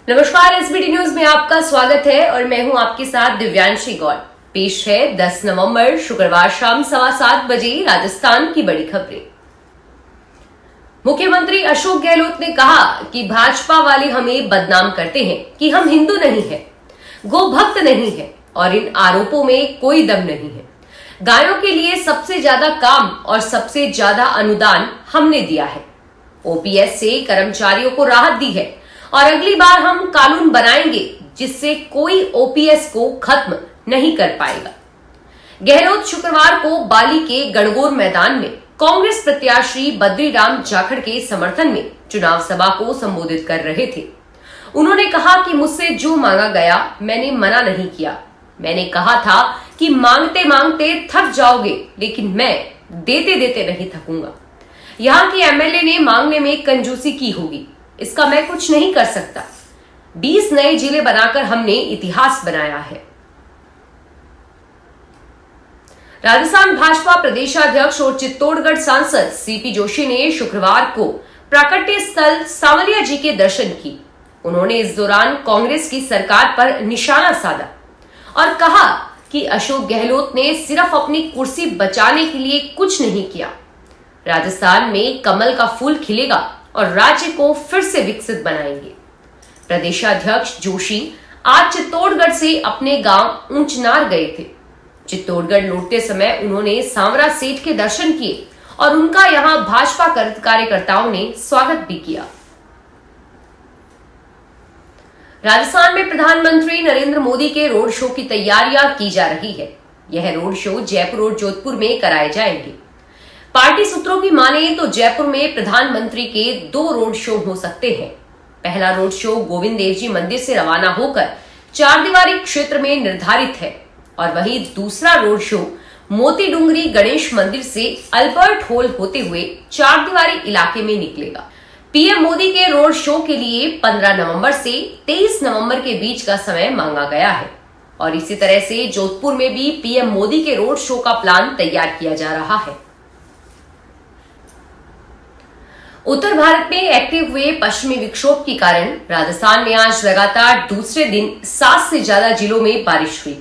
नमस्कार, SBT news में आपका स्वागत है और मैं हूं आपके साथ दिव्यांशी गौड़। पेश है 10 नवंबर शुक्रवार शाम 7:15 बजे राजस्थान की बड़ी खबरें। मुख्यमंत्री अशोक गहलोत ने कहा कि भाजपा वाले हमें बदनाम करते हैं कि हम हिंदू नहीं हैं, गोभक्त नहीं हैं और इन आरोपों में कोई दम नहीं है। गायों के लिए सबसे ज्यादा काम और सबसे ज्यादा अनुदान हमने दिया है। ओपीएस से कर्मचारियों को राहत दी है और अगली बार हम कानून बनाएंगे जिससे कोई ओपीएस को खत्म नहीं कर पाएगा। गहलोत शुक्रवार को बाली के गणगौर मैदान में कांग्रेस प्रत्याशी बद्रीराम जाखड़ के समर्थन में चुनाव सभा को संबोधित कर रहे थे। उन्होंने कहा कि मुझसे जो मांगा गया मैंने मना नहीं किया। मैंने कहा था कि मांगते मांगते थक जाओगे, लेकिन मैं देते देते नहीं थकूंगा। यहाँ की एमएलए ने मांगने में कंजूसी की होगी, इसका मैं कुछ नहीं कर सकता। 20 नए जिले बनाकर हमने इतिहास बनाया है। राजस्थान भाजपा प्रदेशाध्यक्ष और चित्तौड़गढ़ सांसद सीपी जोशी ने शुक्रवार को प्राकट्य स्थल सांवलिया जी के दर्शन किए। उन्होंने इस दौरान कांग्रेस की सरकार पर निशाना साधा और कहा कि अशोक गहलोत ने सिर्फ अपनी कुर्सी बचाने के लिए कुछ नहीं किया। राजस्थान में कमल का फूल खिलेगा और राज्य को फिर से विकसित बनाएंगे। प्रदेशाध्यक्ष जोशी आज चित्तौड़गढ़ से अपने गांव ऊंचनार गए थे। चित्तौड़गढ़ लौटते समय उन्होंने सांवरा सेठ के दर्शन किए और उनका यहां भाजपा कार्यकर्ताओं ने स्वागत भी किया। राजस्थान में प्रधानमंत्री नरेंद्र मोदी के रोड शो की तैयारियां की जा रही है। यह रोड शो जयपुर और जोधपुर में कराए जाएंगे। पार्टी सूत्रों की माने तो जयपुर में प्रधानमंत्री के 2 रोड शो हो सकते हैं। पहला रोड शो गोविंद देव जी मंदिर से रवाना होकर चारदीवारी क्षेत्र में निर्धारित है और वहीं दूसरा रोड शो मोती डूंगरी गणेश मंदिर से अल्बर्ट हॉल होते हुए चारदीवारी इलाके में निकलेगा। पीएम मोदी के रोड शो के लिए 15 नवंबर से 23 नवंबर के बीच का समय मांगा गया है और इसी तरह से जोधपुर में भी पीएम मोदी के रोड शो का प्लान तैयार किया जा रहा है। उत्तर भारत में एक्टिव हुए पश्चिमी विक्षोभ के कारण राजस्थान में आज लगातार दूसरे दिन 7 से ज्यादा जिलों में बारिश हुई।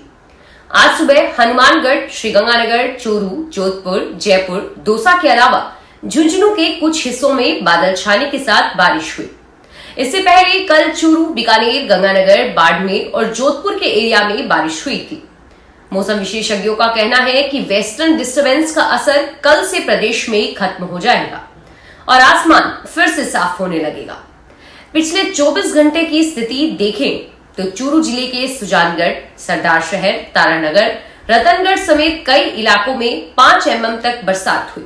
आज सुबह हनुमानगढ़, श्रीगंगानगर, चूरू, जोधपुर, जयपुर, दौसा के अलावा झुंझुनू के कुछ हिस्सों में बादल छाने के साथ बारिश हुई। इससे पहले कल चूरू, बीकानेर, गंगानगर, बाड़मेर और जोधपुर के एरिया में बारिश हुई थी। मौसम विशेषज्ञों का कहना है कि वेस्टर्न डिस्टर्बेंस का असर कल से प्रदेश में खत्म हो जाएगा और आसमान फिर से साफ होने लगेगा। पिछले 24 घंटे की स्थिति देखें तो चूरू जिले के सुजानगढ़, सरदार शहर, तारानगर, रतनगढ़ समेत कई इलाकों में 5 mm तक बरसात हुई।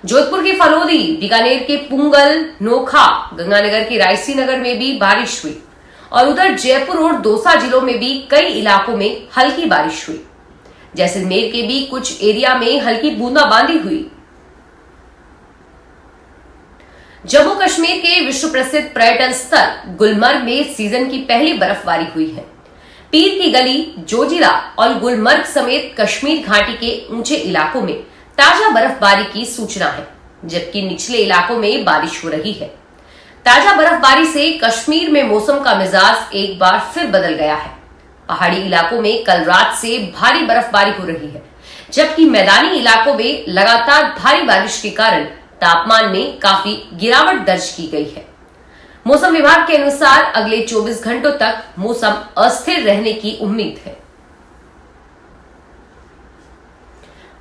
जोधपुर के फलोदी, बीकानेर के पुंगल, नोखा, गंगानगर के रायसी नगर में भी बारिश हुई और उधर जयपुर और दौसा जिलों में भी कई इलाकों में हल्की बारिश हुई। जैसलमेर के भी कुछ एरिया में हल्की बूंदाबांदी हुई। जम्मू कश्मीर के विश्व प्रसिद्ध पर्यटन स्थल गुलमर्ग में सीजन की पहली बर्फबारी हुई है। पीर की गली, जोजिला और गुलमर्ग समेत कश्मीर घाटी के ऊंचे इलाकों में ताजा बर्फबारी की सूचना है, जबकि निचले इलाकों में बारिश हो रही है। ताजा बर्फबारी से कश्मीर में मौसम का मिजाज एक बार फिर बदल गया है। पहाड़ी इलाकों में कल रात से भारी बर्फबारी हो रही है, जबकि मैदानी इलाकों में लगातार भारी बारिश के कारण तापमान में काफी गिरावट दर्ज की गई है। मौसम विभाग के अनुसार अगले 24 घंटों तक मौसम अस्थिर रहने की उम्मीद है।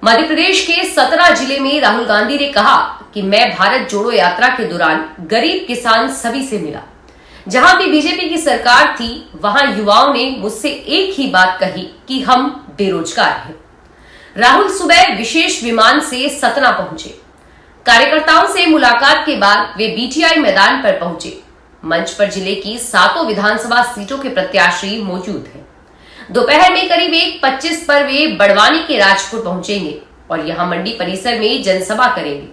मध्य प्रदेश के 17 जिले में राहुल गांधी ने कहा कि मैं भारत जोड़ो यात्रा के दौरान गरीब किसान सभी से मिला। जहां भी बीजेपी की सरकार थी, वहां युवाओं ने मुझसे एक ही बात कही कि हम बेरोजगार हैं। राहुल सुबह विशेष विमान से सतना पहुंचे। कार्यकर्ताओं से मुलाकात के बाद वे बीटीआई मैदान पर पहुंचे। मंच पर जिले की 7 विधानसभा सीटों के प्रत्याशी मौजूद हैं। दोपहर में करीब 1:25 पर वे बड़वानी के राजपुर पहुंचेंगे और यहां मंडी परिसर में जनसभा करेंगे।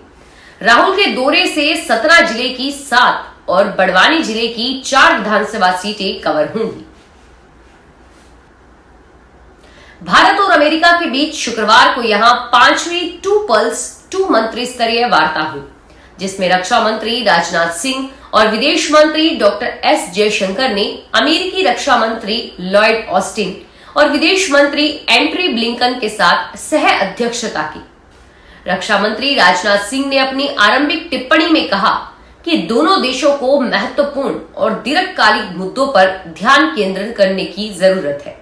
राहुल के दौरे से सतना जिले की 7 और बड़वानी जिले की 4 विधानसभा सीटें कवर होंगी। भारत और अमेरिका के बीच शुक्रवार को यहां 5वीं 2+2 मंत्री स्तरीय वार्ता हुई, जिसमें रक्षा मंत्री राजनाथ सिंह और विदेश मंत्री डॉक्टर एस जयशंकर ने अमेरिकी रक्षा मंत्री लॉयड ऑस्टिन और विदेश मंत्री एंट्री ब्लिंकन के साथ सह अध्यक्षता की। रक्षा मंत्री राजनाथ सिंह ने अपनी आरंभिक टिप्पणी में कहा कि दोनों देशों को महत्वपूर्ण और दीर्घकालिक मुद्दों पर ध्यान केंद्रित करने की जरूरत है।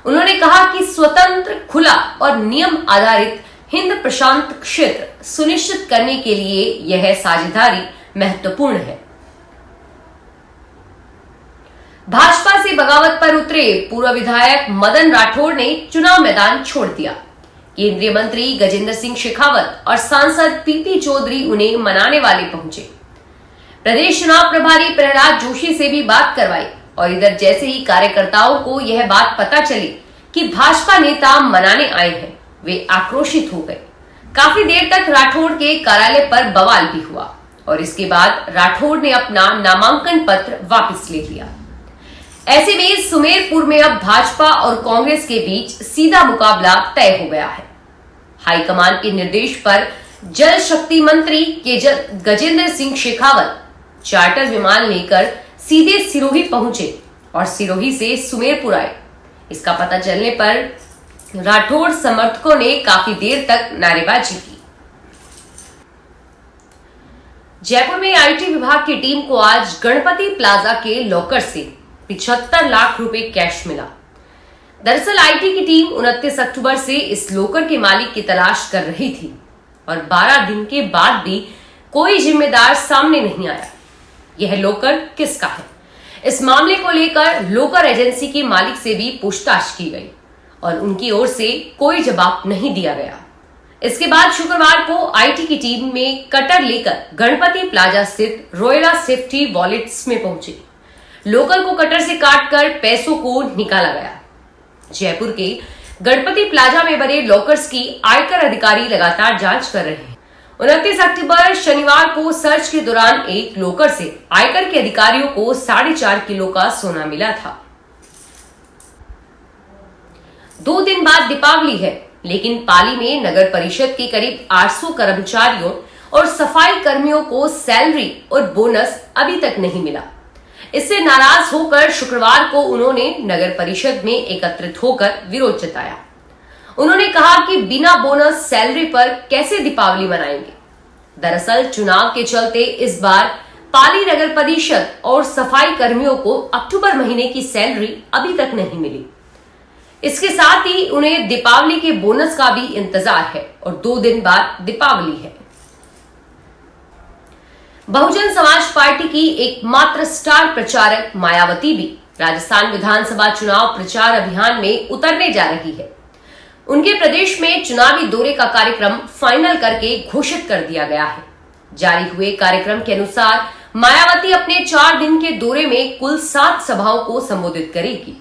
उन्होंने कहा कि स्वतंत्र, खुला और नियम आधारित हिंद प्रशांत क्षेत्र सुनिश्चित करने के लिए यह साझेदारी महत्वपूर्ण है। भाजपा से बगावत पर उतरे पूर्व विधायक मदन राठौड़ ने चुनाव मैदान छोड़ दिया। केंद्रीय मंत्री गजेंद्र सिंह शेखावत और सांसद पीपी चौधरी उन्हें मनाने वाले पहुंचे। प्रदेश चुनाव प्रभारी प्रहलाद जोशी से भी बात करवाई और इधर जैसे ही कार्यकर्ताओं को यह बात पता चली कि भाजपा नेता मनाने आए हैं, वे आक्रोशित हो गए। काफी देर तक राठौड़ के कार्यालय पर बवाल भी हुआ और इसके बाद राठौड़ ने अपना नामांकन पत्र वापस ले लिया। ऐसे में सुमेरपुर में अब भाजपा और कांग्रेस के बीच सीधा मुकाबला तय हो गया है। हाईकमान के निर्देश पर जल शक्ति मंत्री गजेंद्र सिंह शेखावत चार्टर विमान लेकर सीधे सिरोही पहुंचे और सिरोही से सुमेरपुर आए। इसका पता चलने पर राठौड़ समर्थकों ने काफी देर तक नारेबाजी की। जयपुर में आईटी विभाग की टीम को आज गणपति प्लाजा के लॉकर से 75 लाख रुपए कैश मिला। दरअसल आईटी की टीम 29 अक्टूबर से इस लॉकर के मालिक की तलाश कर रही थी और 12 दिन के बाद भी कोई जिम्मेदार सामने नहीं आया। यह लॉकर किसका है? इस मामले को लेकर लॉकर एजेंसी के मालिक से भी पूछताछ की गई और उनकी ओर से कोई जवाब नहीं दिया गया। इसके बाद शुक्रवार को आईटी की टीम में कटर लेकर गणपति प्लाजा स्थित रोयला सेफ्टी वॉलेट्स में पहुंची। लोकल को कटर से काटकर पैसों को निकाला गया। जयपुर के गणपति प्लाजा में बने लॉकर्स की आयकर अधिकारी लगातार जांच कर रहे हैं। 29 अक्टूबर शनिवार को सर्च के दौरान एक लॉकर से आयकर के अधिकारियों को 4.5 किलो का सोना मिला था। 2 दिन बाद दीपावली है, लेकिन पाली में नगर परिषद के करीब 800 कर्मचारियों और सफाई कर्मियों को सैलरी और बोनस अभी तक नहीं मिला। इससे नाराज होकर शुक्रवार को उन्होंने नगर परिषद में एकत्रित होकर विरोध जताया। उन्होंने कहा कि बिना बोनस सैलरी पर कैसे दीपावली मनाएंगे। दरअसल चुनाव के चलते इस बार पाली नगर परिषद और सफाई कर्मियों को अक्टूबर महीने की सैलरी अभी तक नहीं मिली। इसके साथ ही उन्हें दीपावली के बोनस का भी इंतजार है और 2 दिन बाद दीपावली है। बहुजन समाज पार्टी की एकमात्र स्टार प्रचारक मायावती भी राजस्थान विधानसभा चुनाव प्रचार अभियान में उतरने जा रही है। उनके प्रदेश में चुनावी दौरे का कार्यक्रम फाइनल करके घोषित कर दिया गया है। जारी हुए कार्यक्रम के अनुसार मायावती अपने 4 दिन के दौरे में कुल 7 सभाओं को संबोधित करेगी।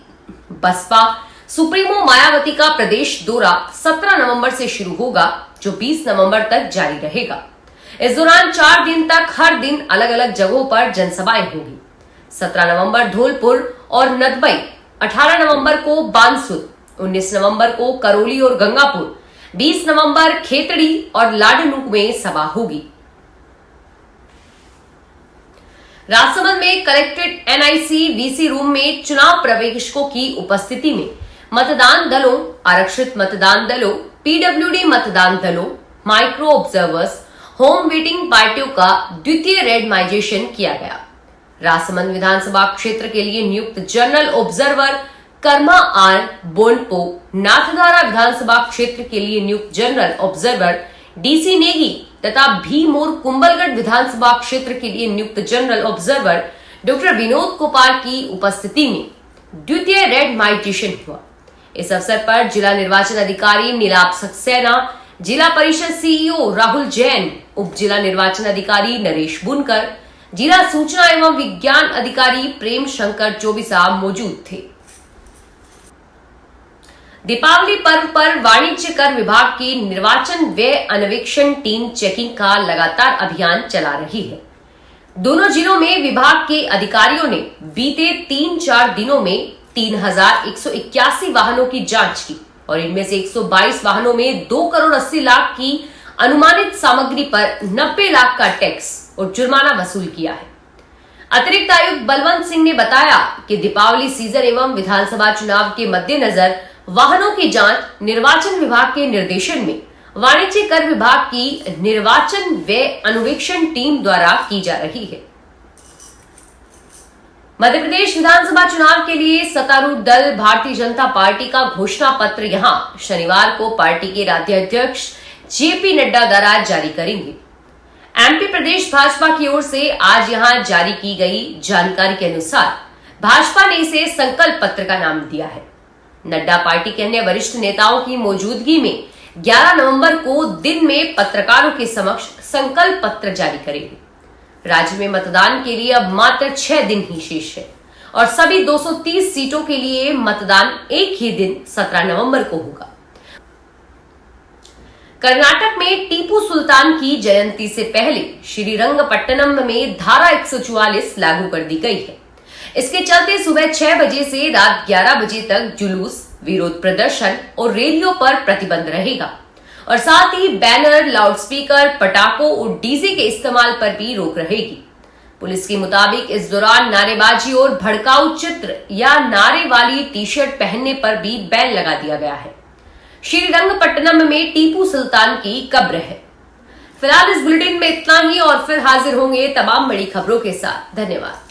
बसपा सुप्रीमो मायावती का प्रदेश दौरा 17 नवंबर से शुरू होगा, जो 20 नवंबर तक जारी रहेगा। इस दौरान 4 दिन तक हर दिन अलग अलग जगहों पर जनसभाएं होंगी। 17 नवंबर धौलपुर और नदबई, 18 नवंबर को बानसूर, 19 नवंबर को करौली और गंगापुर, 20 नवंबर खेतड़ी और लाडनूक में सभा होगी। राजसमंद में कलेक्ट्रेट एनआईसी वीसी रूम में चुनाव पर्यवेक्षकों की उपस्थिति में मतदान दलों, आरक्षित मतदान दलों, पीडब्ल्यूडी मतदान दलों, माइक्रो ऑब्जर्वर्स, होम वेटिंग पार्टियों का द्वितीय रेंडमाइजेशन किया गया। राजसमंद विधानसभा क्षेत्र के लिए नियुक्त general observer Karma R Bonpo, Nathdwara विधानसभा क्षेत्र के लिए नियुक्त जनरल ऑब्जर्वर डीसी नेगी तथा भीमोर कुंभलगढ़ विधानसभा क्षेत्र के लिए नियुक्त general observer doctor Vinod Kumar की उपस्थिति में द्वितीय रेंडमाइजेशन हुआ। इस अवसर पर जिला निर्वाचन अधिकारी नीलाभ सक्सेना, जिला परिषद सीईओ राहुल जैन, उप जिला निर्वाचन अधिकारी नरेश बुनकर, जिला सूचना एवं विज्ञान अधिकारी प्रेम शंकर चौबिसा मौजूद थे। दीपावली पर्व पर वाणिज्य कर विभाग की निर्वाचन व्यय अन्वेषण टीम चेकिंग का लगातार अभियान चला रही है। दोनों जिलों में विभाग के अधिकारियों ने बीते 3-4 दिनों में 3181 वाहनों की जांच की और इनमें से 122 वाहनों में 2 करोड़ 80 लाख की अनुमानित सामग्री पर 90 लाख का टैक्स और जुर्माना वसूल किया है। अतिरिक्त आयुक्त बलवंत सिंह ने बताया कि दीपावली सीजन एवं विधानसभा चुनाव के मद्देनजर वाहनों की जांच निर्वाचन विभाग के निर्देशन में वाणिज्य कर विभाग की निर्वाचन व्यय अनुवीक्षण टीम द्वारा की जा रही है। मध्य प्रदेश विधानसभा चुनाव के लिए सत्तारूढ़ दल भारतीय जनता पार्टी का घोषणा पत्र यहां शनिवार को पार्टी के राज्याध्यक्ष जेपी नड्डा द्वारा जारी करेंगे। एमपी प्रदेश भाजपा की ओर से आज यहां जारी की गई जानकारी के अनुसार भाजपा ने इसे संकल्प पत्र का नाम दिया है। नड्डा पार्टी के अन्य वरिष्ठ नेताओं की मौजूदगी में 11 नवंबर को दिन में पत्रकारों के समक्ष संकल्प पत्र जारी करेंगे। राज्य में मतदान के लिए अब मात्र 6 दिन ही शेष है और सभी 230 सीटों के लिए मतदान एक ही दिन 17 नवंबर को होगा। कर्नाटक में टीपू सुल्तान की जयंती से पहले श्रीरंगपट्टनम में धारा 144 लागू कर दी गई है। इसके चलते सुबह 6 बजे से रात 11 बजे तक जुलूस, विरोध प्रदर्शन और रैलियों पर प्रतिबंध रहेगा और साथ ही बैनर, लाउडस्पीकर, पटाखों और डीजे के इस्तेमाल पर भी रोक रहेगी। पुलिस के मुताबिक इस दौरान नारेबाजी और भड़काऊ चित्र या नारे वाली टी शर्ट पहनने पर भी बैन लगा दिया गया है। श्रीरंगपट्टनम में टीपू सुल्तान की कब्र है। फिलहाल इस बुलेटिन में इतना ही और फिर हाजिर होंगे तमाम बड़ी खबरों के साथ। धन्यवाद।